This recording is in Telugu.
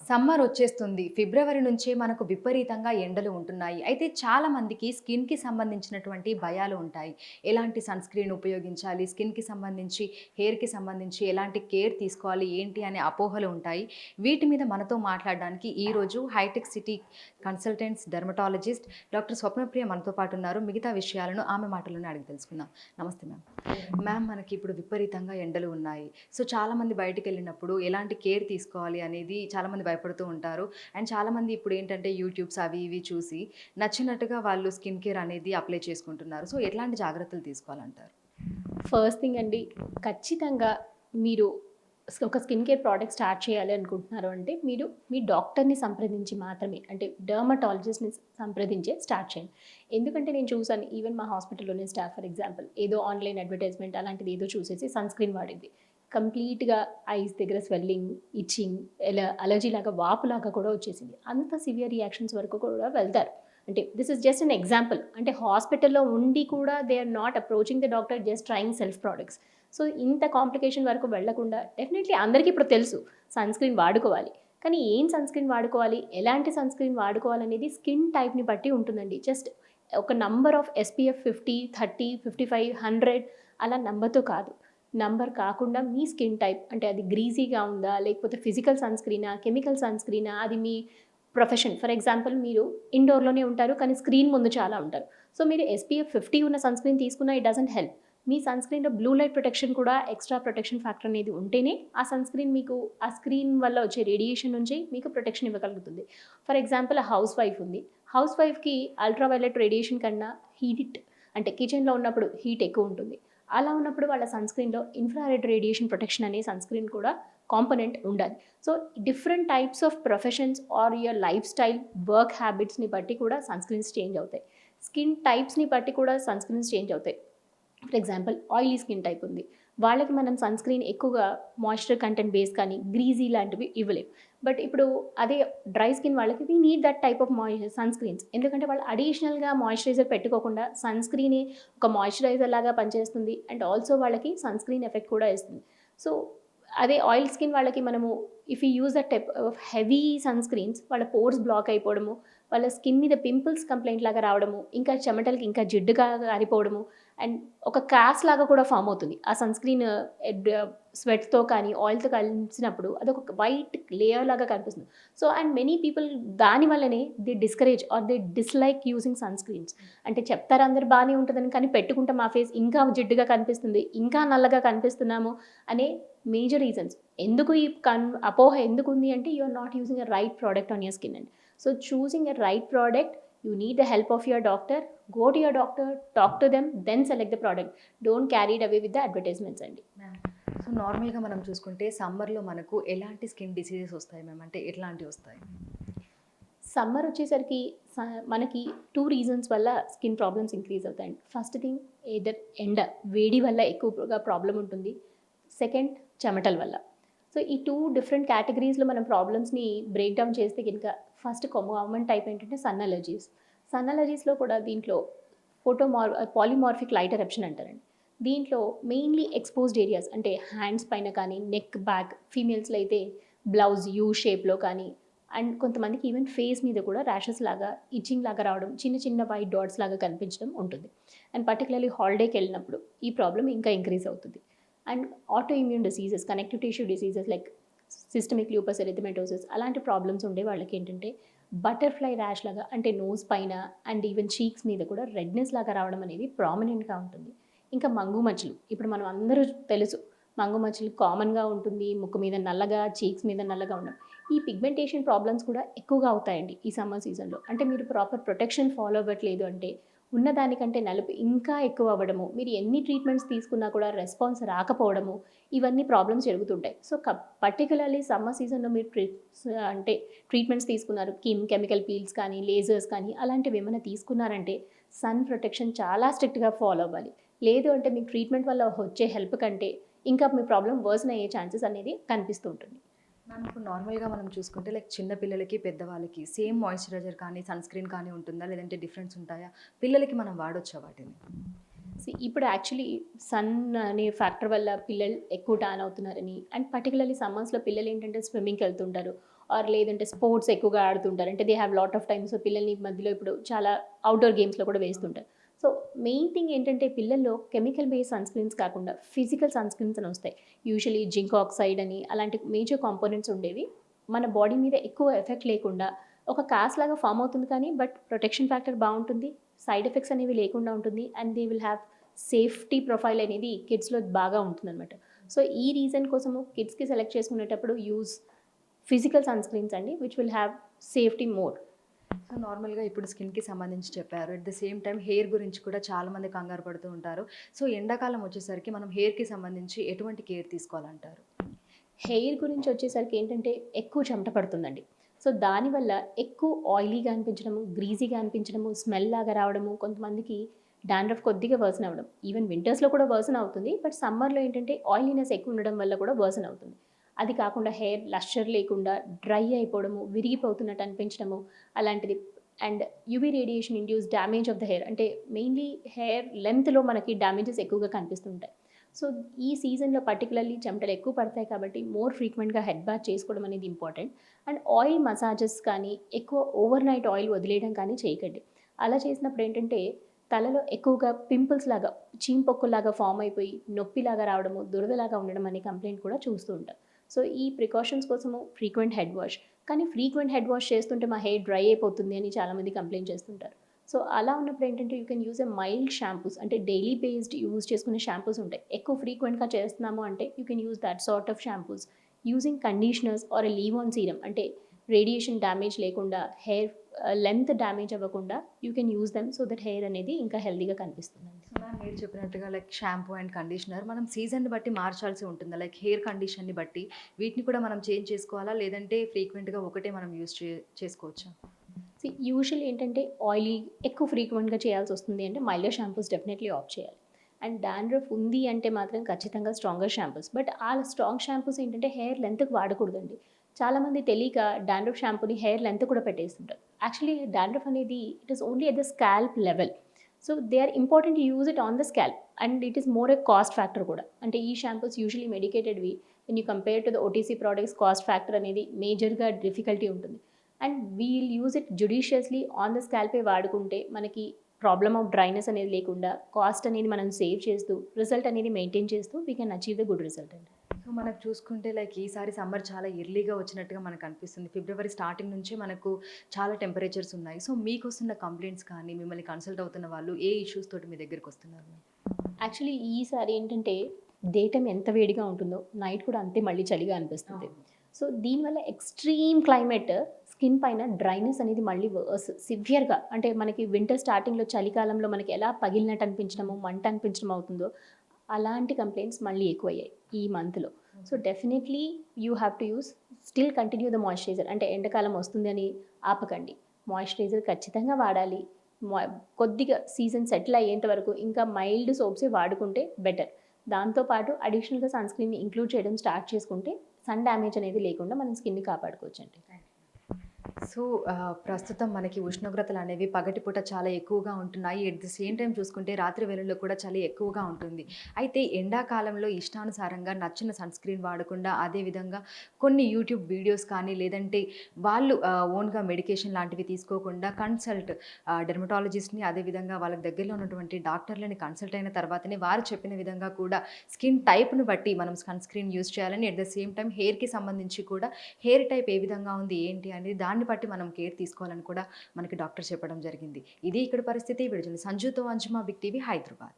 సమ్మర్ వచ్చేస్తుంది. ఫిబ్రవరి నుంచే మనకు విపరీతంగా ఎండలు ఉంటున్నాయి. అయితే చాలా మందికి స్కిన్‌కి సంబంధించినటువంటి భయాలు ఉంటాయి. ఎలాంటి సన్ స్క్రీన్ ఉపయోగించాలి? స్కిన్‌కి సంబంధించి, హెయిర్‌కి సంబంధించి ఎలాంటి కేర్ తీసుకోవాలి? ఏంటి అనే అపోహలు ఉంటాయి. వీటి మీద మనతో మాట్లాడడానికి ఈరోజు Hitech City consultants dermatologist doctor Swapnapriya మనతో పాటు ఉన్నారు. మిగతా విషయాలను ఆమె మాటల్లోనే అడిగి తెలుసుకుందాం. నమస్తే మ్యామ్. మ్యామ్, మనకి ఇప్పుడు విపరీతంగా ఎండలు ఉన్నాయి. సో చాలామంది బయటికెళ్ళినప్పుడు ఎలాంటి కేర్ తీసుకోవాలి అనేది చాలామంది భయపడుతూ ఉంటారు. అండ్ చాలామంది ఇప్పుడు ఏంటంటే యూట్యూబ్స్ అవి ఇవి చూసి నచ్చినట్టుగా వాళ్ళు స్కిన్ కేర్ అనేది అప్లై చేసుకుంటున్నారు. సో ఎట్లాంటి జాగ్రత్తలు తీసుకోవాలంటారు? ఫస్ట్ థింగ్ అండి, ఖచ్చితంగా మీరు ఒక స్కిన్ కేర్ ప్రోడక్ట్ స్టార్ట్ చేయాలి అనుకుంటున్నారు అంటే మీరు మీ డాక్టర్ని సంప్రదించి మాత్రమే, అంటే డర్మటాలజిస్ట్ని సంప్రదించే స్టార్ట్ చేయండి. ఎందుకంటే నేను చూసాను, ఈవెన్ మా హాస్పిటల్లోనే స్టాఫ్ ఫర్ ఎగ్జాంపుల్ ఏదో ఆన్లైన్ అడ్వర్టైజ్మెంట్ అలాంటిది ఏదో చూసేసి సన్ స్క్రీన్ వాడింది. కంప్లీట్గా ఐస్ దగ్గర స్వెల్లింగ్, ఇచ్చింగ్, అలర్జీ లాగా వాపులాగా కూడా వచ్చేసింది. అంత సివియర్ రియాక్షన్స్ వరకు కూడా వెళ్తారు. అంటే this is just an example. అంటే హాస్పిటల్లో ఉండి కూడా they are not approaching the doctor, just trying self products. So ఇంత కాంప్లికేషన్ వరకు వెళ్లకుండా డెఫినెట్లీ అందరికీ ఇప్పుడు తెలుసు సన్ స్క్రీన్ వాడుకోవాలి. కానీ ఏం సన్ స్క్రీన్ వాడుకోవాలి, ఎలాంటి సన్ స్క్రీన్ వాడుకోవాలనేది స్కిన్ టైప్ని బట్టి ఉంటుందండి. జస్ట్ ఒక నంబర్ ఆఫ్ SPF 50, 30, 55, 100 అలా నంబర్తో కాదు. నంబర్ కాకుండా మీ స్కిన్ టైప్, అంటే అది గ్రీజీగా ఉందా, లేకపోతే ఫిజికల్ సన్ స్క్రీనా, కెమికల్ సన్ స్క్రీనా, అది మీ ప్రొఫెషన్. ఫర్ ఎగ్జాంపుల్ మీరు ఇండోర్లోనే ఉంటారు కానీ స్క్రీన్ ముందు చాలా ఉంటారు. సో మీరు SPF 50 ఉన్న సన్ స్క్రీన్ తీసుకున్నా ఇట్ డజంట్ హెల్ప్. మీ సన్ స్క్రీన్లో బ్లూ లైట్ ప్రొటెక్షన్ కూడా ఎక్స్ట్రా ప్రొటెక్షన్ ఫ్యాక్టర్ అనేది ఉంటేనే ఆ సన్ స్క్రీన్ మీకు ఆ స్క్రీన్ వల్ల వచ్చే రేడియేషన్ నుంచి మీకు ప్రొటెక్షన్ ఇవ్వగలుగుతుంది. ఫర్ ఎగ్జాంపుల్ హౌస్ వైఫ్ ఉంది. హౌస్ వైఫ్కి అల్ట్రావైలెట్ రేడియేషన్ కన్నా హీట్, అంటే కిచెన్లో ఉన్నప్పుడు హీట్ ఎక్కువ ఉంటుంది. అలా ఉన్నప్పుడు వాళ్ళ సన్ స్క్రీన్లో ఇన్ఫ్రారెడ్ రేడియేషన్ ప్రొటెక్షన్ అనే సన్ స్క్రీన్ కూడా కాంపోనెంట్ ఉండాలి. So different types of professions or your lifestyle, work హ్యాబిట్స్ని బట్టి కూడా సన్ స్క్రీన్స్ చేంజ్ అవుతాయి. స్కిన్ టైప్స్ని బట్టి కూడా సన్ స్క్రీన్స్ చేంజ్ అవుతాయి. For example oily skin type ఉంది, వాళ్ళకి మనం సన్ స్క్రీన్ ఎక్కువగా మాయిశ్చర్ కంటెంట్ బేస్ కానీ గ్రీజీ లాంటివి ఇవ్వలేము. బట్ ఇప్పుడు అదే డ్రై స్కిన్ వాళ్ళకి we need that type of sunscreens. ఎందుకంటే వాళ్ళు అడిషనల్గా మాయిశ్చరైజర్ పెట్టుకోకుండా సన్ స్క్రీనే ఒక మాయిశ్చరైజర్ లాగా పనిచేస్తుంది అండ్ ఆల్సో వాళ్ళకి సన్ స్క్రీన్ ఎఫెక్ట్ కూడా ఇస్తుంది. సో అదే ఆయిల్ స్కిన్ వాళ్ళకి మనము if you use that type of heavy sunscreens, వాళ్ళ పోర్స్ బ్లాక్ అయిపోవడము, వాళ్ళ స్కిన్ మీద పింపుల్స్ కంప్లైంట్ లాగా రావడము, ఇంకా చెమటలకి ఇంకా జిడ్డుగా కారిపోవడము, అండ్ ఒక క్రాస్ లాగా కూడా ఫామ్ అవుతుంది. ఆ సన్ స్క్రీన్ స్వెట్తో కానీ ఆయిల్తో కలిసినప్పుడు అదొక వైట్ లేయర్ లాగా కనిపిస్తుంది. సో అండ్ మెనీ పీపుల్ దానివల్లనే they discourage or they dislike using sunscreens. అంటే చెప్తారు అందరు బాగానే ఉంటుందని, కానీ పెట్టుకుంటే మా ఫేస్ ఇంకా జిడ్డుగా కనిపిస్తుంది, ఇంకా నల్లగా కనిపిస్తున్నాము అనే మేజర్ రీజన్స్. ఎందుకు ఈ అపోహ ఎందుకు ఉంది అంటే you are not using a right product on your skin and so choosing a right product, you need the help of your doctor. Go to your doctor, talk to them, then select the product. Don't carry it away with the advertisements అండి. సో నార్మల్గా మనం చూసుకుంటే సమ్మర్లో మనకు ఎలాంటి స్కిన్ డిసీజెస్ వస్తాయి మ్యామ్? అంటే ఎట్లాంటివి వస్తాయి? సమ్మర్ వచ్చేసరికి మనకి 2 రీజన్స్ వల్ల స్కిన్ ప్రాబ్లమ్స్ ఇంక్రీజ్ అవుతాయండి. ఫస్ట్ థింగ్ ఏదర్ ఎండ, వేడి వల్ల ఎక్కువగా ప్రాబ్లం ఉంటుంది. సెకండ్ చెమటల వల్ల. సో ఈ 2 డిఫరెంట్ కేటగిరీస్లో మనం ప్రాబ్లమ్స్ని బ్రేక్ డౌన్ చేస్తే కనుక ఫస్ట్ కామన్ టైప్ ఏంటంటే సన్ అలర్జీస్. సన్ అలర్జీస్లో కూడా దీంట్లో పాలిమార్ఫిక్ లైట్ ఎరప్షన్ అంటారండి. దీంట్లో మెయిన్లీ ఎక్స్పోజ్డ్ ఏరియాస్, అంటే హ్యాండ్స్ పైన కానీ, నెక్, బ్యాక్, ఫీమేల్స్లో అయితే బ్లౌజ్ యూ షేప్లో కానీ, అండ్ కొంతమందికి ఈవెన్ ఫేస్ మీద కూడా ర్యాషెస్ లాగా, ఇచ్చింగ్ లాగా రావడం, చిన్న చిన్న వైట్ డాట్స్ లాగా కనిపించడం ఉంటుంది. అండ్ పర్టికులర్లీ హాలిడేకి వెళ్ళినప్పుడు ఈ ప్రాబ్లం ఇంకా ఇంక్రీజ్ అవుతుంది. And auto immune diseases, connective tissue diseases like systemic lupus ఎరిథమెటోసిస్ అలాంటి ప్రాబ్లమ్స్ ఉండే వాళ్ళకి ఏంటంటే బటర్ఫ్లై ర్యాష్ లాగా, అంటే నోస్ పైన అండ్ ఈవెన్ చీక్స్ మీద కూడా రెడ్నెస్ లాగా రావడం అనేది ప్రామినెంట్గా ఉంటుంది. ఇంకా మంగు మచ్చలు, ఇప్పుడు మనం అందరూ తెలుసు మంగు మచ్చలు కామన్గా ఉంటుంది, ముక్కు మీద నల్లగా, చీక్స్ మీద నల్లగా ఉండడం. ఈ పిగ్మెంటేషన్ ప్రాబ్లమ్స్ కూడా ఎక్కువగా అవుతాయండి ఈ సమ్మర్ సీజన్లో. అంటే మీరు ప్రాపర్ ప్రొటెక్షన్ ఫాలో అవ్వట్లేదు అంటే ఉన్నదానికంటే నలుపు ఇంకా ఎక్కువ అవ్వడము, మీరు ఎన్ని ట్రీట్మెంట్స్ తీసుకున్నా కూడా రెస్పాన్స్ రాకపోవడము, ఇవన్నీ ప్రాబ్లమ్స్ జరుగుతుంటాయి. సో పర్టికులర్లీ సమ్మర్ సీజన్లో మీరు అంటే ట్రీట్మెంట్స్ తీసుకున్నారు, కెమికల్ పీల్స్ కానీ, లేజర్స్ కానీ అలాంటివి ఏమైనా తీసుకున్నారంటే సన్ ప్రొటెక్షన్ చాలా స్ట్రిక్ట్గా ఫాలో అవ్వాలి. లేదు అంటే మీకు ట్రీట్మెంట్ వల్ల వచ్చే హెల్ప్ కంటే ఇంకా మీ ప్రాబ్లం వర్సన్ అయ్యే ఛాన్సెస్ అనేది కనిపిస్తూ ఉంటుంది. మ్యామ్, ఇప్పుడు నార్మల్గా మనం చూసుకుంటే లైక్ చిన్న పిల్లలకి, పెద్దవాళ్ళకి సేమ్ మాయిశ్చరైజర్ కానీ, సన్ స్క్రీన్ కానీ ఉంటుందా? లేదంటే డిఫరెన్స్ ఉంటాయా? పిల్లలకి మనం వాడొచ్చా వాటిని? ఇప్పుడు యాక్చువల్లీ సన్ అనే ఫ్యాక్టర్ వల్ల పిల్లలు ఎక్కువ టాన్ అవుతున్నారని, అండ్ పర్టికులర్లీ సమ్మర్స్లో పిల్లలు ఏంటంటే స్విమ్మింగ్కి వెళ్తుంటారు, ఆర్ లేదంటే స్పోర్ట్స్ ఎక్కువగా ఆడుతుంటారు, అంటే they have lot of time. So పిల్లల్ని ఈ మధ్యలో ఇప్పుడు చాలా అవుట్డోర్ గేమ్స్లో కూడా వేస్తుంటారు. సో మెయిన్ థింగ్ ఏంటంటే పిల్లల్లో కెమికల్ బేస్డ్ సన్ స్క్రీన్స్ కాకుండా ఫిజికల్ సన్ స్క్రీన్స్ అని వస్తాయి. యూజువలీ జింక్ ఆక్సైడ్ అని అలాంటి మేజర్ కాంపోనెంట్స్ ఉండేవి. మన బాడీ మీద ఎక్కువ ఎఫెక్ట్ లేకుండా ఒక కాస్ లాగా ఫామ్ అవుతుంది, కానీ బట్ ప్రొటెక్షన్ ఫ్యాక్టర్ బాగుంటుంది, సైడ్ ఎఫెక్ట్స్ అనేవి లేకుండా ఉంటుంది, and they will have safety profile అనేది కిడ్స్లో బాగా ఉంటుందన్నమాట. సో ఈ రీజన్ కోసము కిడ్స్కి సెలెక్ట్ చేసుకునేటప్పుడు యూజ్ ఫిజికల్ సన్ స్క్రీన్స్ అండి, which will have safety more. So నార్మల్గా ఇప్పుడు స్కిన్కి సంబంధించి చెప్పారు. At the same time hair గురించి కూడా చాలామంది కంగారు పడుతూ ఉంటారు. సో ఎండాకాలం వచ్చేసరికి మనం హెయిర్కి సంబంధించి ఎటువంటి కేర్ తీసుకోవాలంటారు? హెయిర్ గురించి వచ్చేసరికి ఏంటంటే ఎక్కువ చెమట పడుతుందండి. సో దానివల్ల ఎక్కువ ఆయిలీగా అనిపించడము, గ్రీజీగా అనిపించడము, స్మెల్ లాగా రావడము, కొంతమందికి డాండ్రఫ్ కొద్దిగా వర్సన్ అవ్వడం. ఈవెన్ వింటర్స్లో కూడా వర్సన్ అవుతుంది, బట్ సమ్మర్లో ఏంటంటే ఆయిలీనెస్ ఎక్కువ ఉండడం వల్ల కూడా వర్సన్ అవుతుంది. అది కాకుండా హెయిర్ లస్చర్ లేకుండా డ్రై అయిపోవడము, విరిగిపోతున్నట్టు అనిపించడము అలాంటిది. And UV radiation induce damage of the hair, అంటే మెయిన్లీ హెయిర్ లెంత్లో మనకి డ్యామేజెస్ ఎక్కువగా కనిపిస్తుంటాయి. సో ఈ సీజన్లో పర్టికులర్లీ చెమటలు ఎక్కువ పడతాయి కాబట్టి మోర్ ఫ్రీక్వెంట్గా హెడ్ బాత్ చేసుకోవడం అనేది ఇంపార్టెంట్. అండ్ ఆయిల్ మసాజెస్ కానీ ఎక్కువ ఓవర్ నైట్ ఆయిల్ వదిలేయడం కానీ చేయకండి. అలా చేసినప్పుడు ఏంటంటే తలలో ఎక్కువగా పింపుల్స్ లాగా, చీంపొక్కులాగా ఫామ్ అయిపోయి నొప్పిలాగా రావడము, దురదలాగా ఉండడం అనే కంప్లైంట్ కూడా చూస్తూ ఉంటాం. సో ఈ ప్రికాషన్స్ కోసము ఫ్రీక్వెంట్ హెడ్ వాష్, కానీ ఫ్రీక్వెంట్ హెడ్ వాష్ చేస్తుంటే మా హెయిర్ డ్రై అయిపోతుంది అని చాలామంది కంప్లైంట్ చేస్తుంటారు. సో అలా ఉన్నప్పుడు ఏంటంటే you can use a mild shampoos, అంటే డైలీ బేస్డ్ యూజ్ చేసుకునే షాంపూస్ ఉంటాయి. ఎక్కువ ఫ్రీక్వెంట్గా చేస్తున్నాము అంటే you can use that sort of shampoos. Using conditioners or a leave on serum, అంటే రేడియేషన్ డ్యామేజ్ లేకుండా, హెయిర్ లెంత్ డ్యామేజ్ అవ్వకుండా you can use them, so that hair అనేది ఇంకా హెల్దీగా కనిపిస్తుందండి. సో మ్యామ్ మీరు చెప్పినట్టుగా లైక్ షాంపూ అండ్ కండిషనర్ మనం సీజన్ని బట్టి మార్చాల్సి ఉంటుందా? లైక్ హెయిర్ కండిషన్ని బట్టి వీటిని కూడా మనం చేంజ్ చేసుకోవాలా? లేదంటే ఫ్రీక్వెంట్గా ఒకటే మనం యూజ్ చేసుకోవచ్చా? యూజువల్ ఏంటంటే ఆయిలీ ఎక్కువ ఫ్రీక్వెంట్గా చేయాల్సి వస్తుంది అంటే మైల్డర్ షాంపూస్ డెఫినెట్లీ ఆప్ట్ చేయాలి. అండ్ డాండ్రఫ్ ఉంది అంటే మాత్రం ఖచ్చితంగా స్ట్రాంగర్ షాంపూస్. బట్ ఆ స్ట్రాంగ్ షాంపూస్ ఏంటంటే హెయిర్ లెంత్కి వాడకూడదండి. చాలామంది తెలియక డాండ్రఫ్ షాంపూని హెయిర్ లెంత్ కూడా పెట్టేస్తుంటారు. యాక్చువల్లీ డాండ్రఫ్ అనేది it is only at the scalp level. So they are important to use it on the scalp, and it is more a cost factor కూడా. అంటే ఈ షాంపూస్ యూజువలీ మెడికేటెడ్వి, when you compare to the OTC products cost factor అనేది మేజర్గా డిఫికల్టీ ఉంటుంది. And we'll use it judiciously on the స్కాల్పే వాడుకుంటే మనకి ప్రాబ్లమ్ ఆఫ్ డ్రైనెస్ అనేది లేకుండా, కాస్ట్ అనేది మనం సేవ్ చేస్తూ, రిజల్ట్ అనేది మెయింటైన్ చేస్తూ we can achieve the good result అండి. సో మనకు చూసుకుంటే లైక్ ఈసారి సమ్మర్ చాలా ఎర్లీగా వచ్చినట్టుగా మనకు అనిపిస్తుంది. ఫిబ్రవరి స్టార్టింగ్ నుంచే మనకు చాలా టెంపరేచర్స్ ఉన్నాయి. సో మీకు వస్తున్న కంప్లైంట్స్ కానీ మిమ్మల్ని కన్సల్ట్ అవుతున్న వాళ్ళు ఏ ఇష్యూస్ తోటి మీ దగ్గరికి వస్తున్నారు? యాక్చువల్లీ ఈసారి ఏంటంటే డే టైం ఎంత వేడిగా ఉంటుందో నైట్ కూడా అంతే మళ్ళీ చలిగా అనిపిస్తుంది. సో దీనివల్ల ఎక్స్ట్రీమ్ క్లైమేట్ స్కిన్ పైన డ్రైనెస్ అనేది మళ్ళీ సివియర్గా, అంటే మనకి వింటర్ స్టార్టింగ్లో చలికాలంలో మనకి ఎలా పగిలినట్టు అనిపించడము, మంట అనిపించడం అవుతుందో అలాంటి కంప్లైంట్స్ మళ్ళీ ఎక్కువయ్యాయి ఈ మంత్లో. So definitely you have to use, still continue the moisturiser. అంటే ఎండాకాలం వస్తుంది అని ఆపకండి, మాయిశ్చరైజర్ ఖచ్చితంగా వాడాలి. కొద్దిగా సీజన్ సెటిల్ అయ్యేంత వరకు ఇంకా మైల్డ్ సోప్సే వాడుకుంటే బెటర్. దాంతోపాటు అడిషనల్గా సన్ స్క్రీన్ని ఇంక్లూడ్ చేయడం స్టార్ట్ చేసుకుంటే సన్ డ్యామేజ్ అనేది లేకుండా మనం స్కిన్ని కాపాడుకోవచ్చండి. సో ప్రస్తుతం మనకి ఉష్ణోగ్రతలు అనేవి పగటిపూట చాలా ఎక్కువగా ఉంటున్నాయి. ఎట్ ది సేమ్ టైం చూసుకుంటే రాత్రి వేళల్లో కూడా చలి ఎక్కువగా ఉంటుంది. అయితే ఎండాకాలంలో ఇష్టానుసారంగా నచ్చిన సన్ స్క్రీన్ వాడకుండా, అదేవిధంగా కొన్ని యూట్యూబ్ వీడియోస్ కానీ లేదంటే వాళ్ళు ఓన్గా మెడికేషన్ లాంటివి తీసుకోకుండా కన్సల్ట్ డెర్మటాలజిస్ట్ని, అదేవిధంగా వాళ్ళకి దగ్గరలో ఉన్నటువంటి డాక్టర్లని కన్సల్ట్ అయిన తర్వాతనే వారు చెప్పిన విధంగా కూడా స్కిన్ టైప్ను బట్టి మనం సన్ స్క్రీన్ యూజ్ చేయాలని, ఎట్ ద సేమ్ టైం హెయిర్కి సంబంధించి కూడా హెయిర్ టైప్ ఏ విధంగా ఉంది ఏంటి అనేది దాన్ని బట్టి మనం కేర్ తీసుకోవాలని కూడా మనకి డాక్టర్ చెప్పడం జరిగింది. ఇది ఇక్కడ పరిస్థితి. విడుదల సంజుతో అంజుమా, బిగ్ టీవీ, హైదరాబాద్.